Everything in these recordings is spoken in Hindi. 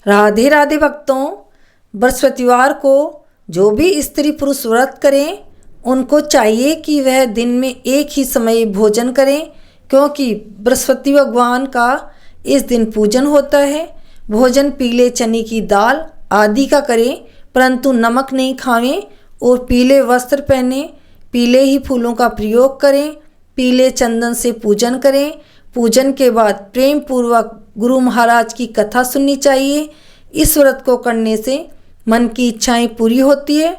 राधे राधे भक्तों, बृहस्पतिवार को जो भी स्त्री पुरुष व्रत करें उनको चाहिए कि वह दिन में एक ही समय भोजन करें, क्योंकि बृहस्पति भगवान का इस दिन पूजन होता है। भोजन पीले चने की दाल आदि का करें, परंतु नमक नहीं खावें और पीले वस्त्र पहने, पीले ही फूलों का प्रयोग करें, पीले चंदन से पूजन करें। पूजन के बाद प्रेम पूर्वक गुरु महाराज की कथा सुननी चाहिए। इस व्रत को करने से मन की इच्छाएं पूरी होती है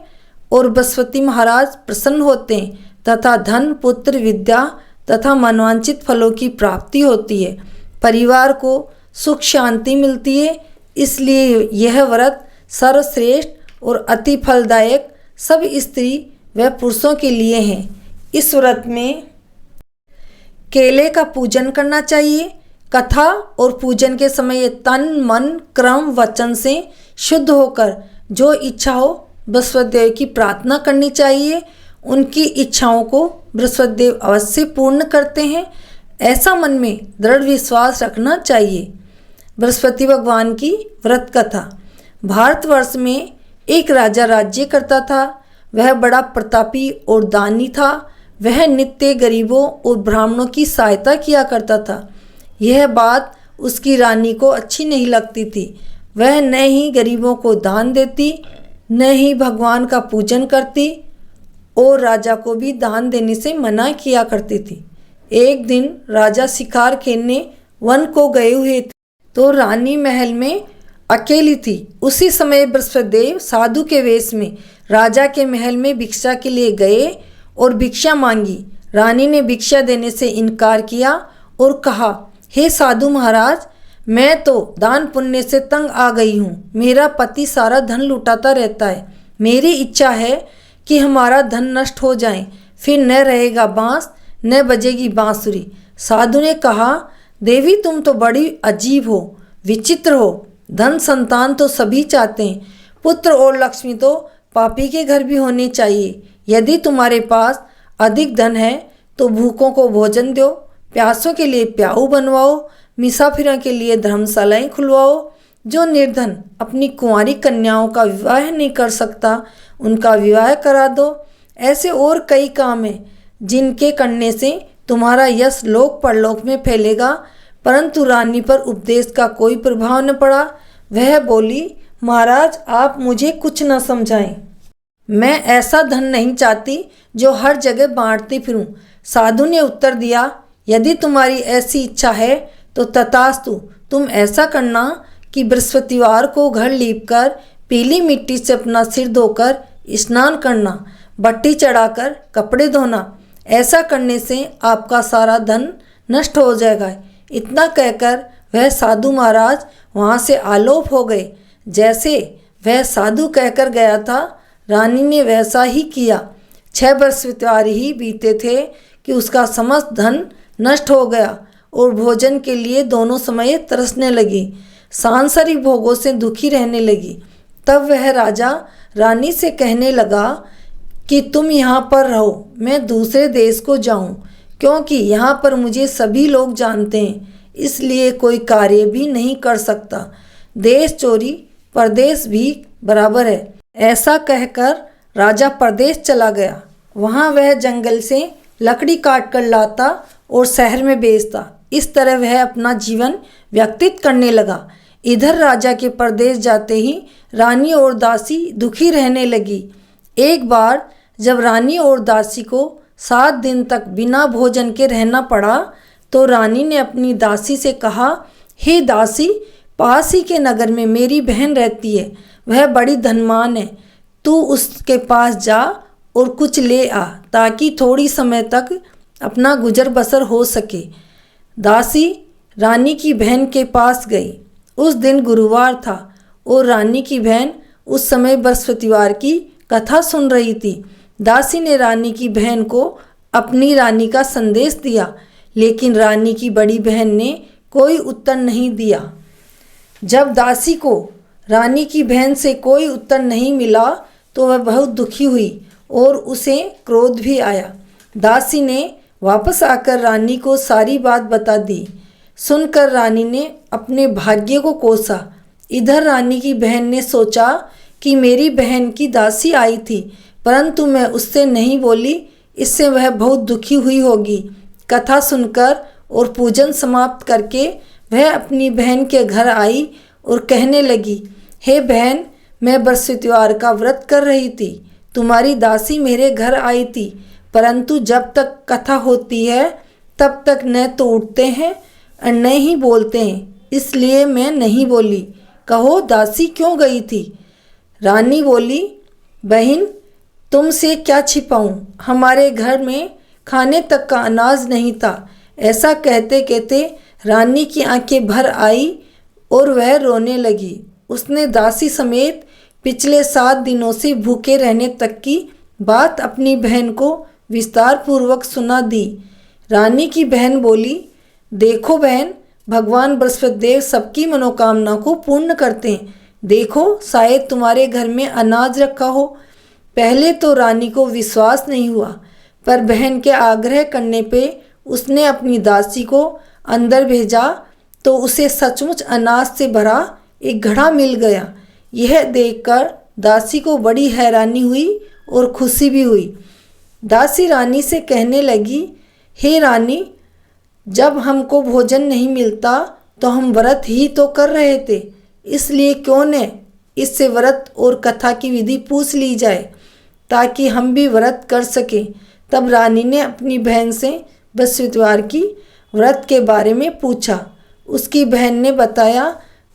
और बृहस्पति महाराज प्रसन्न होते हैं तथा धन पुत्र विद्या तथा मनोवांछित फलों की प्राप्ति होती है। परिवार को सुख शांति मिलती है। इसलिए यह व्रत सर्वश्रेष्ठ और अति फलदायक सब स्त्री व पुरुषों के लिए है। इस व्रत में केले का पूजन करना चाहिए। कथा और पूजन के समय तन मन क्रम वचन से शुद्ध होकर जो इच्छा हो बृहस्पति देव की प्रार्थना करनी चाहिए। उनकी इच्छाओं को बृहस्पति देव अवश्य पूर्ण करते हैं, ऐसा मन में दृढ़ विश्वास रखना चाहिए। बृहस्पति भगवान की व्रत कथा। भारतवर्ष में एक राजा राज्य करता था। वह बड़ा प्रतापी और दानी था। वह नित्य गरीबों और ब्राह्मणों की सहायता किया करता था। यह बात उसकी रानी को अच्छी नहीं लगती थी। वह न ही गरीबों को दान देती, न ही भगवान का पूजन करती और राजा को भी दान देने से मना किया करती थी। एक दिन राजा शिकार खेलने वन को गए हुए थे, तो रानी महल में अकेली थी। उसी समय बृहस्पति देव साधु के वेश में राजा के महल में भिक्षा के लिए गए और भिक्षा मांगी। रानी ने भिक्षा देने से इनकार किया और कहा, हे साधु महाराज, मैं तो दान पुण्य से तंग आ गई हूँ। मेरा पति सारा धन लुटाता रहता है। मेरी इच्छा है कि हमारा धन नष्ट हो जाए, फिर न रहेगा बांस न बजेगी बांसुरी। साधु ने कहा, देवी तुम तो बड़ी अजीब हो, विचित्र हो। धन संतान तो सभी चाहते हैं, पुत्र और लक्ष्मी तो पापी के घर भी होने चाहिए। यदि तुम्हारे पास अधिक धन है तो भूखों को भोजन दो, प्यासों के लिए प्याऊ बनवाओ, मुसाफिरों के लिए धर्मशालाएं खुलवाओ। जो निर्धन अपनी कुंवारी कन्याओं का विवाह नहीं कर सकता उनका विवाह करा दो। ऐसे और कई काम हैं जिनके करने से तुम्हारा यश लोक परलोक में फैलेगा। परंतु रानी पर उपदेश का कोई प्रभाव न पड़ा। वह बोली, महाराज आप मुझे कुछ न समझाएं। मैं ऐसा धन नहीं चाहती जो हर जगह बांटती फिरूं। साधु ने उत्तर दिया, यदि तुम्हारी ऐसी इच्छा है तो तथास्तु। तुम ऐसा करना कि बृहस्पतिवार को घर लीपकर पीली मिट्टी से अपना सिर धोकर स्नान करना, बट्टी चढ़ाकर कपड़े धोना। ऐसा करने से आपका सारा धन नष्ट हो जाएगा। इतना कहकर वह साधु महाराज वहाँ से आलोप हो गए। जैसे वह साधु कहकर गया था, रानी ने वैसा ही किया। 6 बृहस्पतिवार ही बीते थे कि उसका समस्त धन नष्ट हो गया और भोजन के लिए दोनों समय तरसने लगी। सांसारिक भोगों से दुखी रहने लगी। तब वह राजा रानी से कहने लगा कि तुम यहाँ पर रहो, मैं दूसरे देश को जाऊँ, क्योंकि यहाँ पर मुझे सभी लोग जानते हैं, इसलिए कोई कार्य भी नहीं कर सकता। देश चोरी परदेश भी बराबर है। ऐसा कहकर राजा परदेश चला गया। वहाँ वह जंगल से लकड़ी काट कर लाता और शहर में बेचता। इस तरह वह अपना जीवन व्यतीत करने लगा। इधर राजा के परदेश जाते ही रानी और दासी दुखी रहने लगी। एक बार जब रानी और दासी को 7 दिन तक बिना भोजन के रहना पड़ा, तो रानी ने अपनी दासी से कहा, हे दासी, पास ही के नगर में मेरी बहन रहती है, वह बड़ी धनवान है। तू उसके पास जा और कुछ ले आ, ताकि थोड़ी समय तक अपना गुजर बसर हो सके। दासी रानी की बहन के पास गई। उस दिन गुरुवार था और रानी की बहन उस समय बृहस्पतिवार की कथा सुन रही थी। दासी ने रानी की बहन को अपनी रानी का संदेश दिया, लेकिन रानी की बड़ी बहन ने कोई उत्तर नहीं दिया। जब दासी को रानी की बहन से कोई उत्तर नहीं मिला तो वह बहुत दुखी हुई और उसे क्रोध भी आया। दासी ने वापस आकर रानी को सारी बात बता दी। सुनकर रानी ने अपने भाग्य को कोसा। इधर रानी की बहन ने सोचा कि मेरी बहन की दासी आई थी, परंतु मैं उससे नहीं बोली, इससे वह बहुत दुखी हुई होगी। कथा सुनकर और पूजन समाप्त करके वह अपनी बहन के घर आई और कहने लगी, हे बहन, मैं बृहस्पतिवार का व्रत कर रही थी। तुम्हारी दासी मेरे घर आई थी, परंतु जब तक कथा होती है तब तक न तो उठते हैं और न ही बोलते हैं, इसलिए मैं नहीं बोली। कहो दासी क्यों गई थी? रानी बोली, बहन तुमसे क्या छिपाऊं, हमारे घर में खाने तक का अनाज नहीं था। ऐसा कहते कहते रानी की आंखें भर आई और वह रोने लगी। उसने दासी समेत पिछले 7 दिनों से भूखे रहने तक की बात अपनी बहन को विस्तार पूर्वक सुना दी। रानी की बहन बोली, देखो बहन, भगवान बृहस्पति देव सबकी मनोकामना को पूर्ण करते हैं। देखो शायद तुम्हारे घर में अनाज रखा हो। पहले तो रानी को विश्वास नहीं हुआ, पर बहन के आग्रह करने पे उसने अपनी दासी को अंदर भेजा तो उसे सचमुच अनाज से भरा एक घड़ा मिल गया। यह देखकर दासी को बड़ी हैरानी हुई और खुशी भी हुई। दासी रानी से कहने लगी, हे रानी, जब हमको भोजन नहीं मिलता तो हम व्रत ही तो कर रहे थे, इसलिए क्यों न इससे व्रत और कथा की विधि पूछ ली जाए ताकि हम भी व्रत कर सकें। तब रानी ने अपनी बहन से बृहस्पतिवार की व्रत के बारे में पूछा। उसकी बहन ने बताया,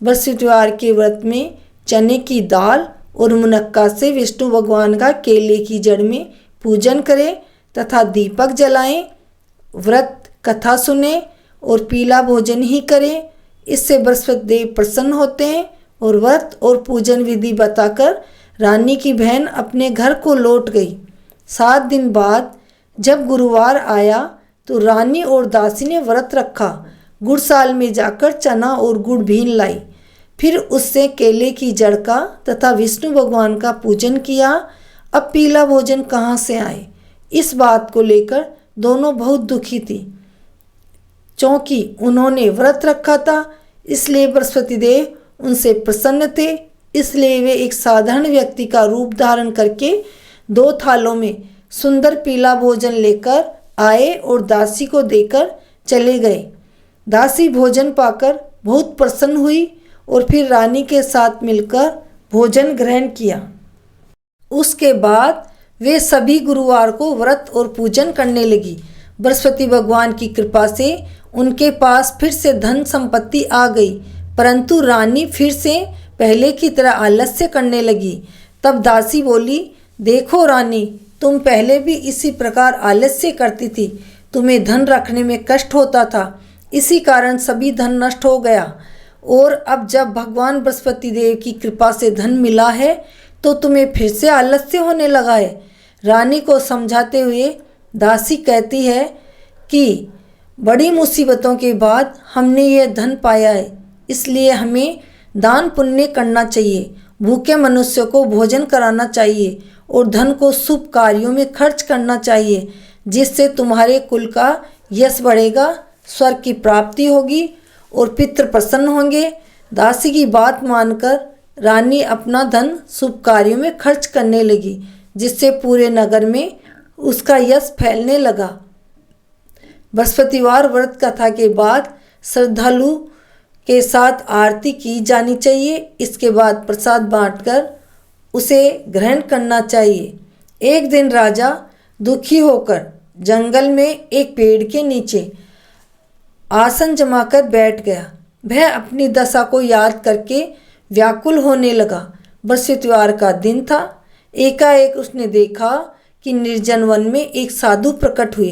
बृहस्पतिवार के व्रत में चने की दाल और मुनक्का से विष्णु भगवान का केले की जड़ में पूजन करें तथा दीपक जलाएं, व्रत कथा सुने और पीला भोजन ही करें। इससे बृहस्पति देव प्रसन्न होते हैं। और व्रत और पूजन विधि बताकर रानी की बहन अपने घर को लौट गई। 7 दिन बाद जब गुरुवार आया तो रानी और दासी ने व्रत रखा। गुड़साल में जाकर चना और गुड़ भीन लाई, फिर उससे केले की जड़ का तथा विष्णु भगवान का पूजन किया। अब पीला भोजन कहाँ से आए, इस बात को लेकर दोनों बहुत दुखी थी, क्योंकि उन्होंने व्रत रखा था, इसलिए बृहस्पति देव उनसे प्रसन्न थे। इसलिए वे एक साधारण व्यक्ति का रूप धारण करके 2 थालों में सुंदर पीला भोजन लेकर आए और दासी को देकर चले गए। दासी भोजन पाकर बहुत प्रसन्न हुई और फिर रानी के साथ मिलकर भोजन ग्रहण किया। उसके बाद वे सभी गुरुवार को व्रत और पूजन करने लगी। बृहस्पति भगवान की कृपा से उनके पास फिर से धन संपत्ति आ गई, परंतु रानी फिर से पहले की तरह आलस्य करने लगी। तब दासी बोली, देखो रानी, तुम पहले भी इसी प्रकार आलस्य करती थी, तुम्हें धन रखने में कष्ट होता था, इसी कारण सभी धन नष्ट हो गया। और अब जब भगवान बृहस्पति देव की कृपा से धन मिला है तो तुम्हें फिर से आलस्य होने लगा है। रानी को समझाते हुए दासी कहती है कि बड़ी मुसीबतों के बाद हमने यह धन पाया है, इसलिए हमें दान पुण्य करना चाहिए, भूखे मनुष्य को भोजन कराना चाहिए और धन को शुभ कार्यों में खर्च करना चाहिए, जिससे तुम्हारे कुल का यश बढ़ेगा, स्वर्ग की प्राप्ति होगी और पितृ प्रसन्न होंगे। दासी की बात मानकर रानी अपना धन शुभ कार्यों में खर्च करने लगी, जिससे पूरे नगर में उसका यश फैलने लगा। बृहस्पतिवार व्रत कथा के बाद श्रद्धालु के साथ आरती की जानी चाहिए। इसके बाद प्रसाद बांटकर उसे ग्रहण करना चाहिए। एक दिन राजा दुखी होकर जंगल में एक पेड़ के नीचे आसन जमाकर बैठ गया। वह अपनी दशा को याद करके व्याकुल होने लगा। बृहस्पतिवार का दिन था। एकाएक उसने देखा कि निर्जन वन में एक साधु प्रकट हुए।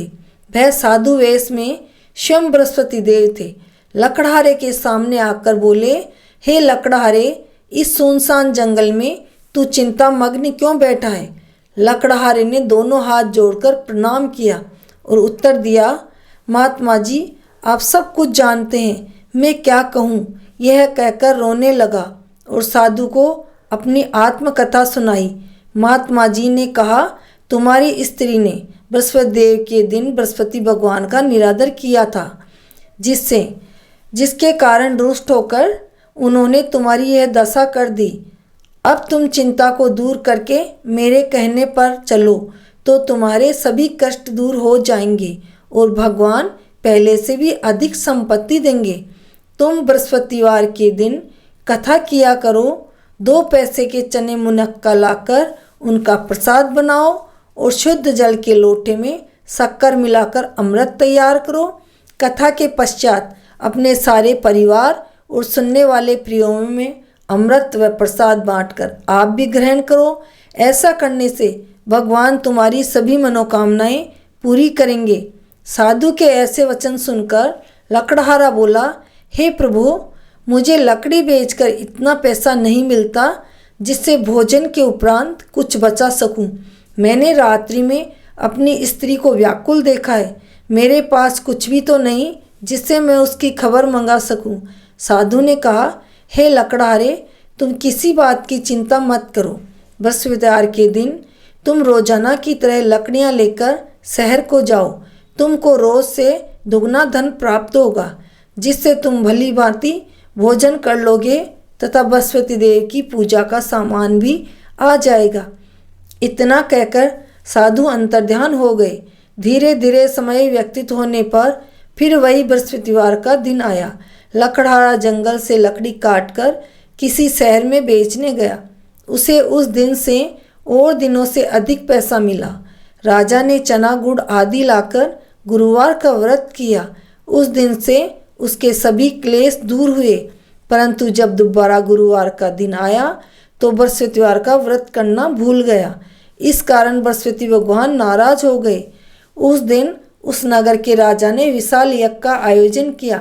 वह साधु वेश में स्वयं बृहस्पति देव थे। लकड़हारे के सामने आकर बोले, हे लकड़हारे, इस सुनसान जंगल में तू चिंता मग्न क्यों बैठा है? लकड़हारे ने दोनों हाथ जोड़कर प्रणाम किया और उत्तर दिया, महात्मा जी, आप सब कुछ जानते हैं, मैं क्या कहूँ। यह कहकर रोने लगा और साधु को अपनी आत्मकथा सुनाई। महात्मा जी ने कहा, तुम्हारी स्त्री ने बृहस्पति देव के दिन बृहस्पति भगवान का निरादर किया था, जिसके कारण रुष्ट होकर उन्होंने तुम्हारी यह दशा कर दी। अब तुम चिंता को दूर करके मेरे कहने पर चलो तो तुम्हारे सभी कष्ट दूर हो जाएंगे और भगवान पहले से भी अधिक संपत्ति देंगे। तुम बृहस्पतिवार के दिन कथा किया करो। 2 पैसे के चने मुनक्का लाकर उनका प्रसाद बनाओ और शुद्ध जल के लोटे में शक्कर मिलाकर अमृत तैयार करो। कथा के पश्चात अपने सारे परिवार और सुनने वाले प्रियों में अमृत व प्रसाद बांटकर आप भी ग्रहण करो। ऐसा करने से भगवान तुम्हारी सभी मनोकामनाएं पूरी करेंगे। साधु के ऐसे वचन सुनकर लकड़हारा बोला, हे प्रभु, मुझे लकड़ी बेचकर इतना पैसा नहीं मिलता जिससे भोजन के उपरांत कुछ बचा सकूं। मैंने रात्रि में अपनी स्त्री को व्याकुल देखा है। मेरे पास कुछ भी तो नहीं जिससे मैं उसकी खबर मंगा सकूं। साधु ने कहा, हे लकड़हारे, तुम किसी बात की चिंता मत करो। बृहस्पतिवार के दिन तुम रोजाना की तरह लकड़ियां लेकर शहर को जाओ। तुमको रोज से दुगना धन प्राप्त होगा जिससे तुम भली भांति भोजन कर लोगे तथा बृहस्पति देव की पूजा का सामान भी आ जाएगा। इतना कहकर साधु अंतर्ध्यान हो गए। धीरे धीरे समय व्यतीत होने पर फिर वही बृहस्पतिवार का दिन आया। लकड़हारा जंगल से लकड़ी काटकर किसी शहर में बेचने गया। उसे उस दिन से और दिनों से अधिक पैसा मिला। राजा ने चना गुड़ आदि लाकर गुरुवार का व्रत किया। उस दिन से उसके सभी क्लेश दूर हुए। परंतु जब दोबारा गुरुवार का दिन आया तो बृहस्पतिवार का व्रत करना भूल गया। इस कारण बृहस्पति भगवान नाराज हो गए। उस दिन उस नगर के राजा ने विशाल यज्ञ का आयोजन किया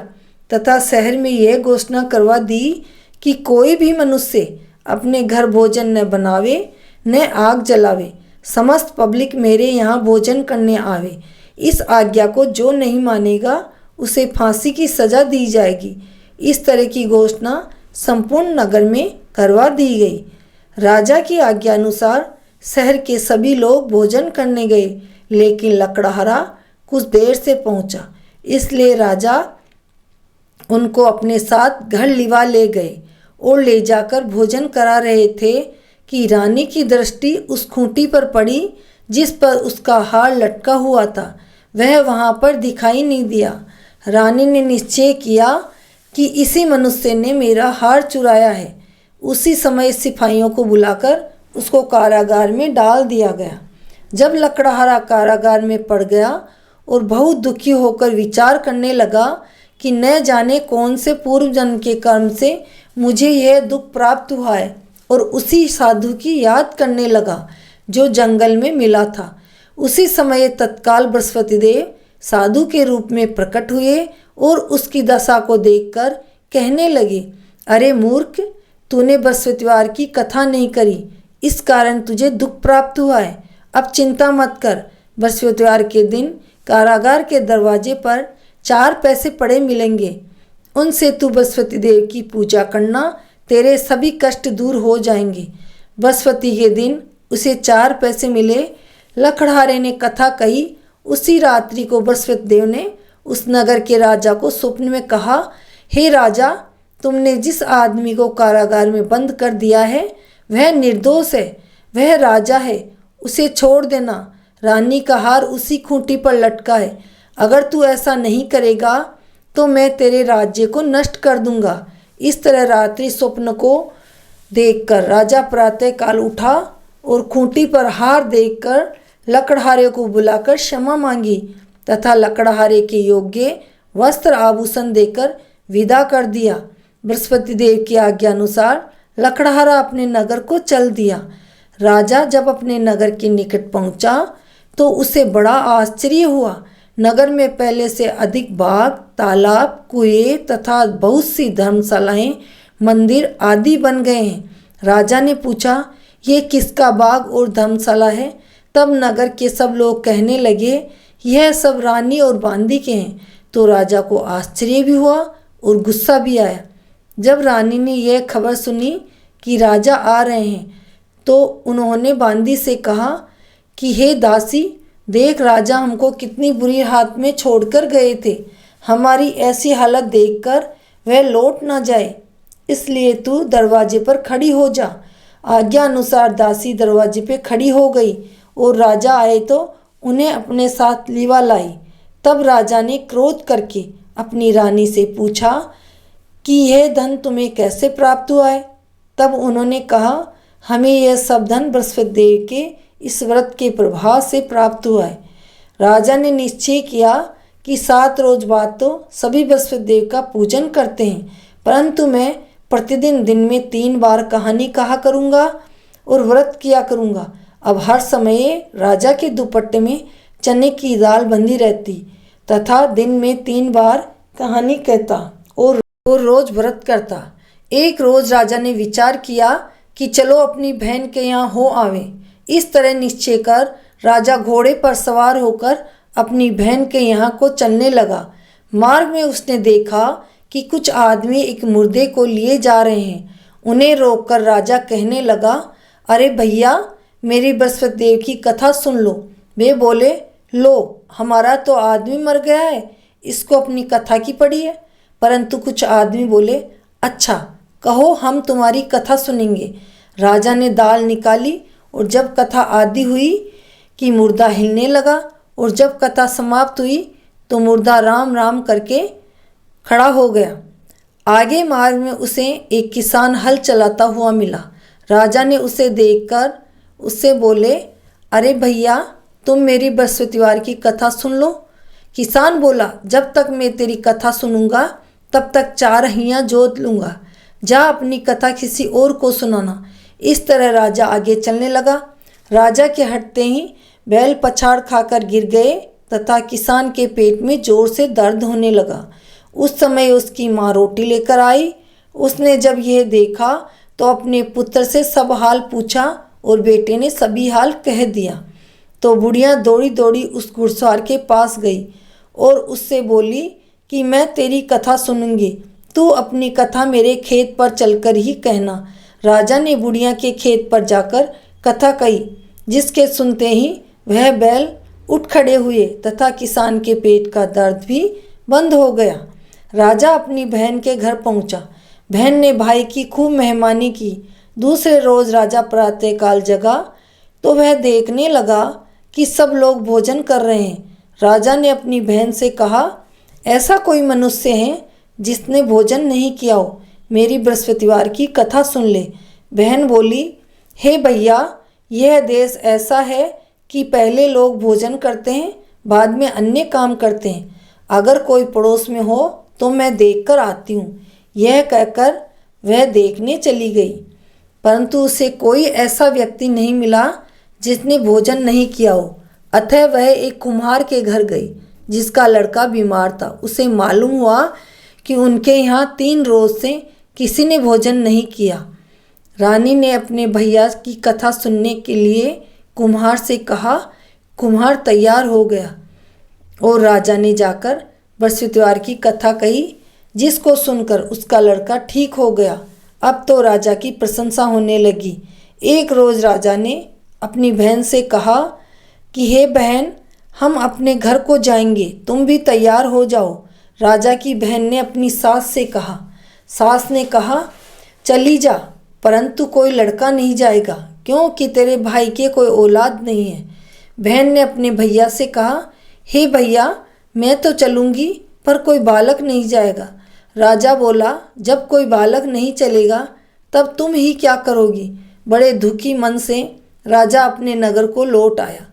तथा शहर में यह घोषणा करवा दी कि कोई भी मनुष्य अपने घर भोजन न बनावे न आग जलावे। समस्त पब्लिक मेरे यहाँ भोजन करने आवे। इस आज्ञा को जो नहीं मानेगा उसे फांसी की सजा दी जाएगी। इस तरह की घोषणा संपूर्ण नगर में करवा दी गई। राजा की आज्ञा अनुसार शहर के सभी लोग भोजन करने गए, लेकिन लकड़हारा कुछ देर से पहुंचा। इसलिए राजा उनको अपने साथ घर लिवा ले गए और ले जाकर भोजन करा रहे थे कि रानी की दृष्टि उस खूंटी पर पड़ी जिस पर उसका हार लटका हुआ था। वह वहाँ पर दिखाई नहीं दिया। रानी ने निश्चय किया कि इसी मनुष्य ने मेरा हार चुराया है। उसी समय सिपाहियों को बुलाकर उसको कारागार में डाल दिया गया। जब लकड़हारा कारागार में पड़ गया और बहुत दुखी होकर विचार करने लगा कि न जाने कौन से पूर्व जन्म के कर्म से मुझे यह दुख प्राप्त हुआ है, और उसी साधु की याद करने लगा जो जंगल में मिला था। उसी समय तत्काल बृहस्पति देव साधु के रूप में प्रकट हुए और उसकी दशा को देखकर कहने लगे, अरे मूर्ख, तूने बृहस्पतिवार की कथा नहीं करी, इस कारण तुझे दुख प्राप्त हुआ है। अब चिंता मत कर। बृहस्पतिवार के दिन कारागार के दरवाजे पर 4 पैसे पड़े मिलेंगे। उनसे तू बृहस्पति देव की पूजा करना, तेरे सभी कष्ट दूर हो जाएंगे। बृहस्पति के दिन उसे 4 पैसे मिले। लकड़हारे ने कथा कही। उसी रात्रि को बृहस्पति देव ने उस नगर के राजा को स्वप्न में कहा, हे राजा, तुमने जिस आदमी को कारागार में बंद कर दिया है वह निर्दोष है, वह राजा है, उसे छोड़ देना। रानी का हार उसी खूंटी पर लटका है। अगर तू ऐसा नहीं करेगा तो मैं तेरे राज्य को नष्ट कर दूंगा। इस तरह रात्रि स्वप्न को देखकर राजा प्रातः काल उठा और खूंटी पर हार देखकर लकड़हारे को बुलाकर क्षमा मांगी तथा लकड़हारे के योग्य वस्त्र आभूषण देकर विदा कर दिया। बृहस्पति देव की आज्ञा अनुसार लकड़हारा अपने नगर को चल दिया। राजा जब अपने नगर के निकट पहुंचा तो उसे बड़ा आश्चर्य हुआ। नगर में पहले से अधिक बाग, तालाब, कुएं तथा बहुत सी धर्मशालाएं, मंदिर आदि बन गए हैं। राजा ने पूछा, ये किसका बाग और धर्मशाला है? तब नगर के सब लोग कहने लगे, यह सब रानी और बांदी के हैं। तो राजा को आश्चर्य भी हुआ और गुस्सा भी आया। जब रानी ने यह खबर सुनी कि राजा आ रहे हैं तो उन्होंने बांदी से कहा कि हे दासी, देख राजा हमको कितनी बुरी हालत में छोड़कर गए थे। हमारी ऐसी हालत देखकर वह लौट ना जाए। इसलिए तू दरवाजे पर खड़ी हो जा। आज्ञा अनुसार दासी दरवाजे पे खड़ी हो गई और राजा आए तो उन्हें अपने साथ लीवा लाई। तब राजा ने क्रोध करके अपनी रानी से पूछा कि यह धन तुम्हें कैसे प्राप्त हुआ है। तब उन्होंने कहा, हमें यह सब धन बृहस्पति देव के इस व्रत के प्रभाव से प्राप्त हुआ है। राजा ने निश्चय किया कि 7 रोज बाद तो सभी बृहस्पति देव का पूजन करते हैं, परंतु मैं प्रतिदिन दिन में 3 बार कहानी कहा करूँगा और व्रत किया करूँगा। अब हर समय राजा के दुपट्टे में चने की दाल बंधी रहती तथा दिन में 3 बार कहानी कहता और रोज व्रत करता। एक रोज राजा ने विचार किया कि चलो अपनी बहन के यहाँ हो आवे। इस तरह निश्चय कर राजा घोड़े पर सवार होकर अपनी बहन के यहाँ को चलने लगा। मार्ग में उसने देखा कि कुछ आदमी एक मुर्दे को लिए जा रहे हैं। उन्हें रोककर राजा कहने लगा, अरे भैया, मेरी बृहस्पति देव की कथा सुन लो। वे बोले, लो, हमारा तो आदमी मर गया है, इसको अपनी कथा की पड़ी है। परंतु कुछ आदमी बोले, अच्छा कहो, हम तुम्हारी कथा सुनेंगे। राजा ने दाल निकाली और जब कथा आदि हुई कि मुर्दा हिलने लगा और जब कथा समाप्त हुई तो मुर्दा राम राम करके खड़ा हो गया। आगे मार्ग में उसे एक किसान हल चलाता हुआ मिला। राजा ने उसे देखकर उससे बोले, अरे भैया, तुम मेरी बृहस्पतिवार की कथा सुन लो। किसान बोला, जब तक मैं तेरी कथा सुनूंगा तब तक 4 हियाँ जोत लूँगा। जा अपनी कथा किसी और को सुनाना। इस तरह राजा आगे चलने लगा। राजा के हटते ही बैल पछाड़ खाकर गिर गए तथा किसान के पेट में जोर से दर्द होने लगा। उस समय उसकी माँ रोटी लेकर आई। उसने जब यह देखा तो अपने पुत्र से सब हाल पूछा और बेटे ने सभी हाल कह दिया। तो बुढ़िया दौड़ी दौड़ी उस घुड़सवार के पास गई और उससे बोली कि मैं तेरी कथा सुनूंगी, तू अपनी कथा मेरे खेत पर चलकर ही कहना। राजा ने बुढ़िया के खेत पर जाकर कथा कही, जिसके सुनते ही वह बैल उठ खड़े हुए तथा किसान के पेट का दर्द भी बंद हो गया। राजा अपनी बहन के घर पहुंचा। बहन ने भाई की खूब मेहमानी की। दूसरे रोज राजा प्रातःकाल जगा तो वह देखने लगा कि सब लोग भोजन कर रहे हैं। राजा ने अपनी बहन से कहा, ऐसा कोई मनुष्य है जिसने भोजन नहीं किया हो, मेरी बृहस्पतिवार की कथा सुन ले। बहन बोली, हे भैया, यह देश ऐसा है कि पहले लोग भोजन करते हैं, बाद में अन्य काम करते हैं। अगर कोई पड़ोस में हो तो मैं देखकर आती हूँ। यह कहकर वह देखने चली गई, परंतु उसे कोई ऐसा व्यक्ति नहीं मिला जिसने भोजन नहीं किया हो। अतः वह एक कुम्हार के घर गई जिसका लड़का बीमार था। उसे मालूम हुआ कि उनके यहाँ 3 रोज से किसी ने भोजन नहीं किया। रानी ने अपने भैया की कथा सुनने के लिए कुम्हार से कहा। कुम्हार तैयार हो गया और राजा ने जाकर बृहस्पतिवार की कथा कही, जिसको सुनकर उसका लड़का ठीक हो गया। अब तो राजा की प्रशंसा होने लगी। एक रोज़ राजा ने अपनी बहन से कहा कि हे बहन, हम अपने घर को जाएंगे, तुम भी तैयार हो जाओ। राजा की बहन ने अपनी सास से कहा। सास ने कहा, चली जा, परंतु कोई लड़का नहीं जाएगा, क्योंकि तेरे भाई के कोई औलाद नहीं है। बहन ने अपने भैया से कहा, हे भैया, मैं तो चलूँगी, पर कोई बालक नहीं जाएगा। राजा बोला, जब कोई बालक नहीं चलेगा तब तुम ही क्या करोगी। बड़े दुखी मन से राजा अपने नगर को लौट आया।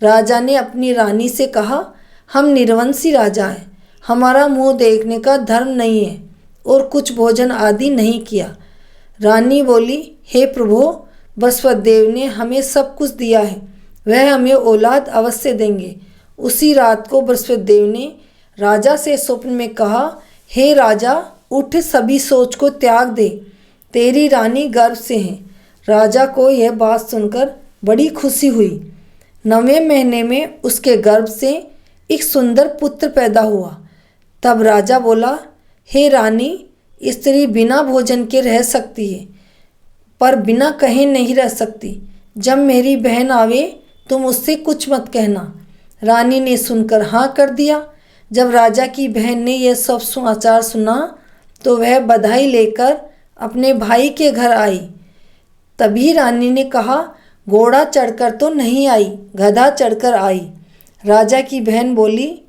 राजा ने अपनी रानी से कहा, हम निर्वंशी राजा हैं, हमारा मुंह देखने का धर्म नहीं है और कुछ भोजन आदि नहीं किया। रानी बोली, हे प्रभु, बृहस्पति देव ने हमें सब कुछ दिया है, वह हमें औलाद अवश्य देंगे। उसी रात को बृहस्पति देव ने राजा से स्वप्न में कहा, हे राजा, उठ, सभी सोच को त्याग दे, तेरी रानी गर्भ से है। राजा को यह बात सुनकर बड़ी खुशी हुई। 9वें महीने में उसके गर्भ से एक सुंदर पुत्र पैदा हुआ। तब राजा बोला, हे रानी, स्त्री बिना भोजन के रह सकती है, पर बिना कहे नहीं रह सकती। जब मेरी बहन आवे तुम उससे कुछ मत कहना। रानी ने सुनकर हाँ कर दिया। जब राजा की बहन ने यह सब समाचार सुना तो वह बधाई लेकर अपने भाई के घर आई। तभी रानी ने कहा, घोड़ा चढ़कर तो नहीं आई, गधा चढ़कर आई। राजा की बहन बोली,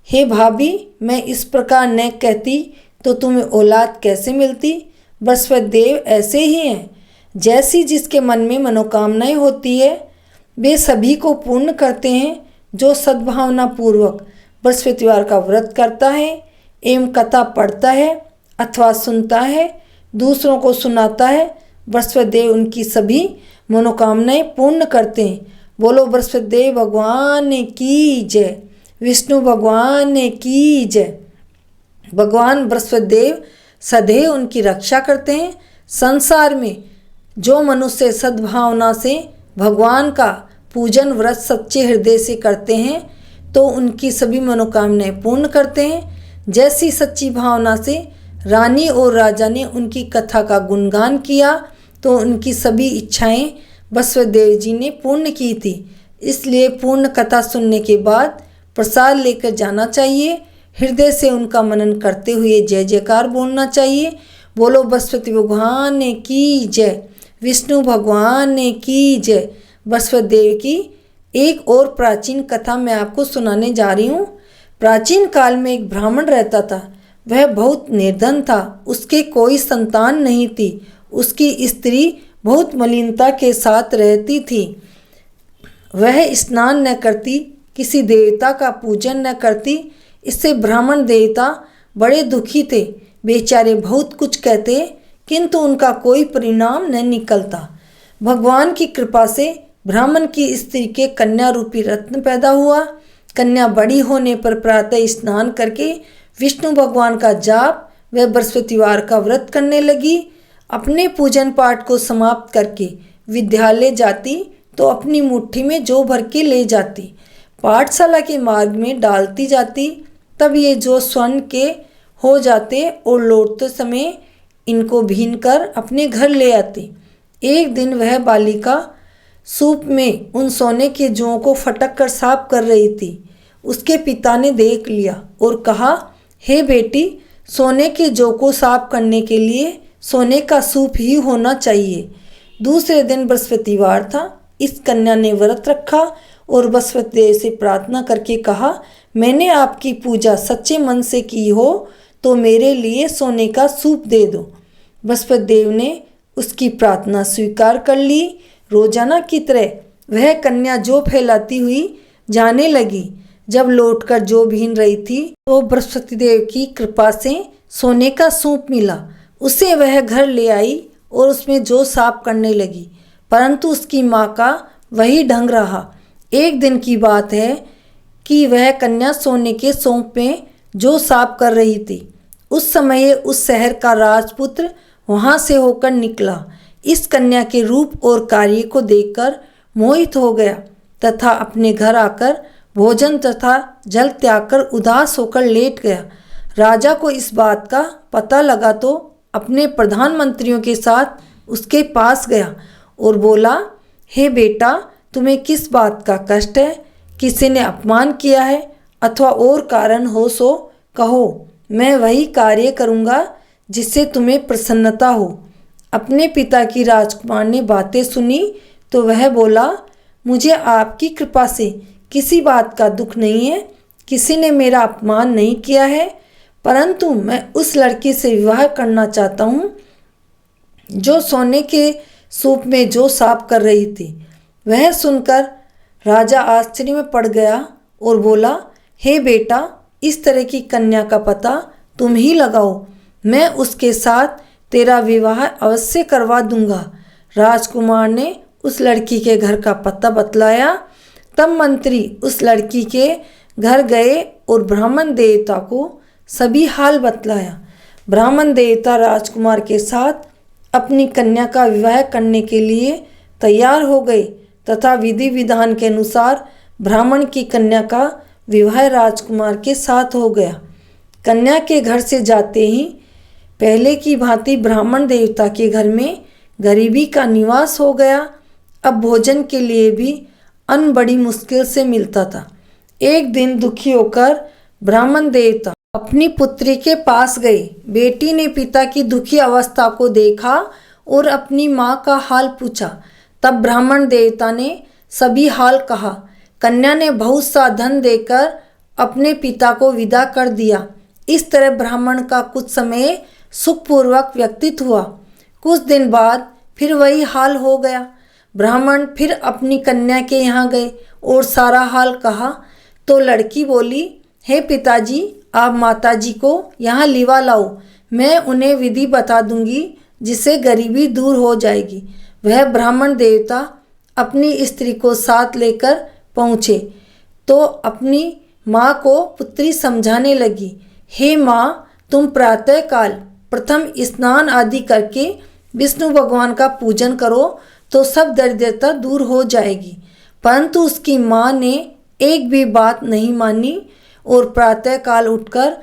हे भाभी, मैं इस प्रकार न कहती तो तुम्हें औलाद कैसे मिलती? बृहस्पति देव ऐसे ही हैं, जैसी जिसके मन में मनोकामनाएं होती है वे सभी को पूर्ण करते हैं। जो सद्भावना पूर्वक बृहस्पतिवार का व्रत करता है एवं कथा पढ़ता है अथवा सुनता है, दूसरों को सुनाता है, बृहस्पति देव उनकी सभी मनोकामनाएं पूर्ण करते हैं। बोलो बृहस्पति देव भगवान की जय, विष्णु भगवान की जय। भगवान बृहस्पति देव सदैव उनकी रक्षा करते हैं। संसार में जो मनुष्य सद्भावना से भगवान का पूजन व्रत सच्चे हृदय से करते हैं तो उनकी सभी मनोकामनाएं पूर्ण करते हैं। जैसी सच्ची भावना से रानी और राजा ने उनकी कथा का गुणगान किया तो उनकी सभी इच्छाएं बृहस्पति देव जी ने पूर्ण की थी। इसलिए पूर्ण कथा सुनने के बाद प्रसाद लेकर जाना चाहिए। हृदय से उनका मनन करते हुए जय जयकार बोलना चाहिए। बोलो बृहस्पति भगवान की जय, विष्णु भगवान की जय। बृहस्पति देव की एक और प्राचीन कथा मैं आपको सुनाने जा रही हूँ। प्राचीन काल में एक ब्राह्मण रहता था। वह बहुत निर्धन था, उसके कोई संतान नहीं थी। उसकी स्त्री बहुत मलिनता के साथ रहती थी। वह स्नान न करती, किसी देवता का पूजन न करती। इससे ब्राह्मण देवता बड़े दुखी थे। बेचारे बहुत कुछ कहते किंतु उनका कोई परिणाम न निकलता। भगवान की कृपा से ब्राह्मण की स्त्री के कन्या रूपी रत्न पैदा हुआ। कन्या बड़ी होने पर प्रातः स्नान करके विष्णु भगवान का जाप व बृहस्पतिवार का व्रत करने लगी। अपने पूजन पाठ को समाप्त करके विद्यालय जाती तो अपनी मुट्ठी में जौ भर के ले जाती, पाठशाला के मार्ग में डालती जाती। तब ये जौ स्वर्ण के हो जाते और लौटते समय इनको भीन कर अपने घर ले आती। एक दिन वह बालिका सूप में उन सोने के जौं को फटक कर साफ कर रही थी। उसके पिता ने देख लिया और कहा, हे बेटी, सोने के जौ को साफ करने के लिए सोने का सूप ही होना चाहिए। दूसरे दिन बृहस्पतिवार था। इस कन्या ने व्रत रखा और बृहस्पति देव से प्रार्थना करके कहा, मैंने आपकी पूजा सच्चे मन से की हो तो मेरे लिए सोने का सूप दे दो। बृहस्पति देव ने उसकी प्रार्थना स्वीकार कर ली। रोजाना की तरह वह कन्या जौ फैलाती हुई जाने लगी। जब लौटकर जौ भीन रही थी तो बृहस्पति देव की कृपा से सोने का सूप मिला। उसे वह घर ले आई और उसमें जौ साफ करने लगी, परंतु उसकी माँ का वही ढंग रहा। एक दिन की बात है कि वह कन्या सोने के सौंप में जौ साफ कर रही थी। उस समय उस शहर का राजपुत्र वहाँ से होकर निकला। इस कन्या के रूप और कार्य को देखकर मोहित हो गया तथा अपने घर आकर भोजन तथा जल त्याग कर उदास होकर लेट गया। राजा को इस बात का पता लगा तो अपने प्रधानमंत्रियों के साथ उसके पास गया और बोला, हे बेटा, तुम्हें किस बात का कष्ट है? किसी ने अपमान किया है अथवा और कारण हो सो कहो, मैं वही कार्य करूँगा जिससे तुम्हें प्रसन्नता हो। अपने पिता की राजकुमार ने बातें सुनी तो वह बोला, मुझे आपकी कृपा से किसी बात का दुख नहीं है। किसी ने मेरा अपमान नहीं किया है, परंतु मैं उस लड़की से विवाह करना चाहता हूँ जो सोने के सूप में जौ साफ कर रही थी। वह सुनकर राजा आश्चर्य में पड़ गया और बोला, हे बेटा, इस तरह की कन्या का पता तुम ही लगाओ, मैं उसके साथ तेरा विवाह अवश्य करवा दूंगा। राजकुमार ने उस लड़की के घर का पता बतलाया। तब मंत्री उस लड़की के घर गए और ब्राह्मण देवता को सभी हाल बतलाया। ब्राह्मण देवता राजकुमार के साथ अपनी कन्या का विवाह करने के लिए तैयार हो गए तथा विधि विधान के अनुसार ब्राह्मण की कन्या का विवाह राजकुमार के साथ हो गया। कन्या के घर से जाते ही पहले की भांति ब्राह्मण देवता के घर में गरीबी का निवास हो गया। अब भोजन के लिए भी अन्न बड़ी मुश्किल से मिलता था। एक दिन दुखी होकर ब्राह्मण देवता अपनी पुत्री के पास गए। बेटी ने पिता की दुखी अवस्था को देखा और अपनी माँ का हाल पूछा। तब ब्राह्मण देवता ने सभी हाल कहा। कन्या ने बहुत सा धन देकर अपने पिता को विदा कर दिया। इस तरह ब्राह्मण का कुछ समय सुखपूर्वक व्यतीत हुआ। कुछ दिन बाद फिर वही हाल हो गया। ब्राह्मण फिर अपनी कन्या के यहाँ गए और सारा हाल कहा तो लड़की बोली, हे पिताजी, आप माताजी को यहाँ लिवा लाओ, मैं उन्हें विधि बता दूंगी जिससे गरीबी दूर हो जाएगी। वह ब्राह्मण देवता अपनी स्त्री को साथ लेकर पहुँचे तो अपनी माँ को पुत्री समझाने लगी, हे माँ, तुम प्रातःकाल प्रथम स्नान आदि करके विष्णु भगवान का पूजन करो तो सब दरिद्रता दूर हो जाएगी। परंतु उसकी माँ ने एक भी बात नहीं मानी और प्रातःकाल उठकर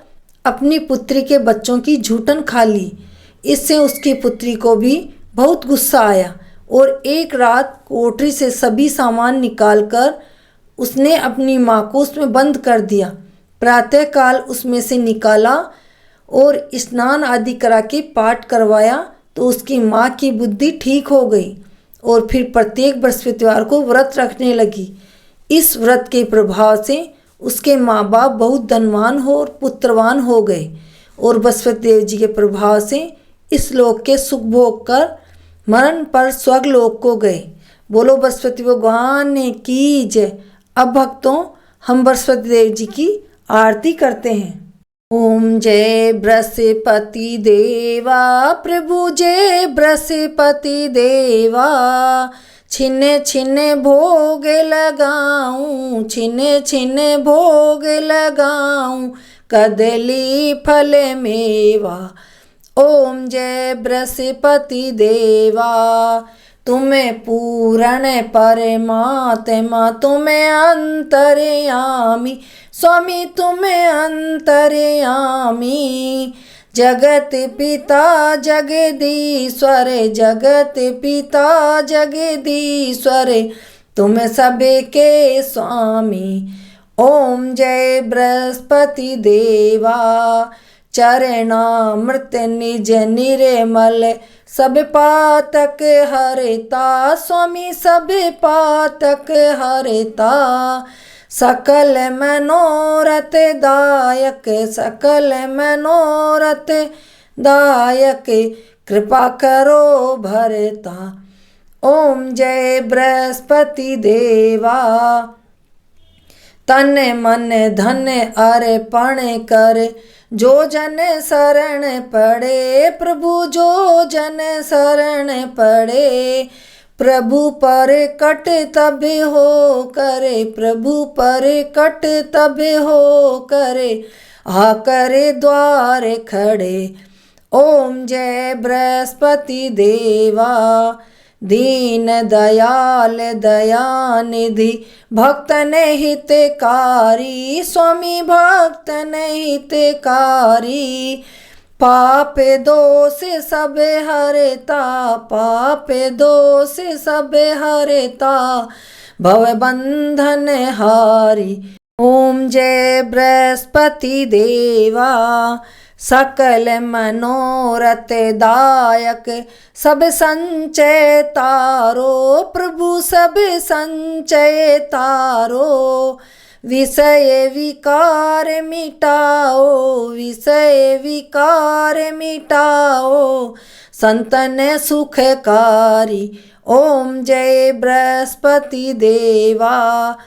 अपनी पुत्री के बच्चों की झूठन खा ली। इससे उसकी पुत्री को भी बहुत गुस्सा आया और एक रात कोठरी से सभी सामान निकालकर उसने अपनी माँ को उसमें बंद कर दिया। प्रातःकाल उसमें से निकाला और स्नान आदि करा के पाठ करवाया तो उसकी माँ की बुद्धि ठीक हो गई और फिर प्रत्येक बृहस्पतिवार को व्रत रखने लगी। इस व्रत के प्रभाव से उसके माँ बाप बहुत धनवान हो और पुत्रवान हो गए और बृहस्पति देव जी के प्रभाव से इस लोक के सुख भोग कर मरण पर स्वर्गलोक को गए। बोलो बृहस्पति भगवान ने की जय। अब भक्तों, हम बृहस्पति देव जी की आरती करते हैं। ओम जय बृहस्पति देवा प्रभु, जय बृहस्पति देवा, छिने छिने भोग लगाऊं, छिने छिने भोग लगाऊं, कदली फल मेवा। ओम जय बृहस्पति देवा, तुम्हें पूर्ण परमात्मा, तुम्हें अंतर्यामी, स्वामी तुम्हें अंतर्यामी, जगत पिता जगदीश्वर, जगत पिता जगदीश्वर, तुम सबके स्वामी। ओम जय बृहस्पति देवा, चरणामृत निज निर्मल, सब पातक हरता, स्वामी सब पातक हरता, सकल मनोरथ दायक, सकल मनोरथ दायक, कृपा करो भरता। ओम जय बृहस्पति देवा, तन मन धन अर्पण कर, जो जन शरण पड़े, प्रभु जो जन शरण पड़े, प्रभु पर कट तब हो करे, प्रभु पर कट तब हो करे, आ करे द्वार खड़े। ओम जय बृहस्पति देवा, दीन दयाल दयानिधि, भक्तन हितकारी, स्वामी भक्तन हितकारी, पाप दोष सब हरता, पाप दोष सब हरता, भव बंधन हारी। ओम जय बृहस्पति देवा, सकल मनोरथ दायक, सब संचय तारो, प्रभु सब संचय तारो, विषय विकार मिटाओ, विषय विकार मिटाओ, संतन सुखकारी। ओम जय बृहस्पति देवा,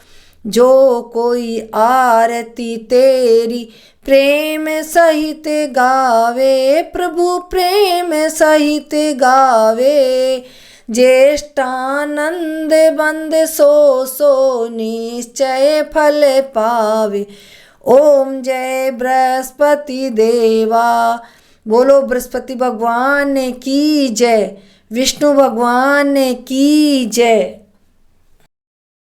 जो कोई आरती तेरी प्रेम सहित गावे, प्रभु प्रेम सहित गावे, ज्येष्ठानंद बंद सो सो निश्चय फल पावे। ओम जय बृहस्पति देवा, बोलो बृहस्पति भगवान की जय, विष्णु भगवान की जय।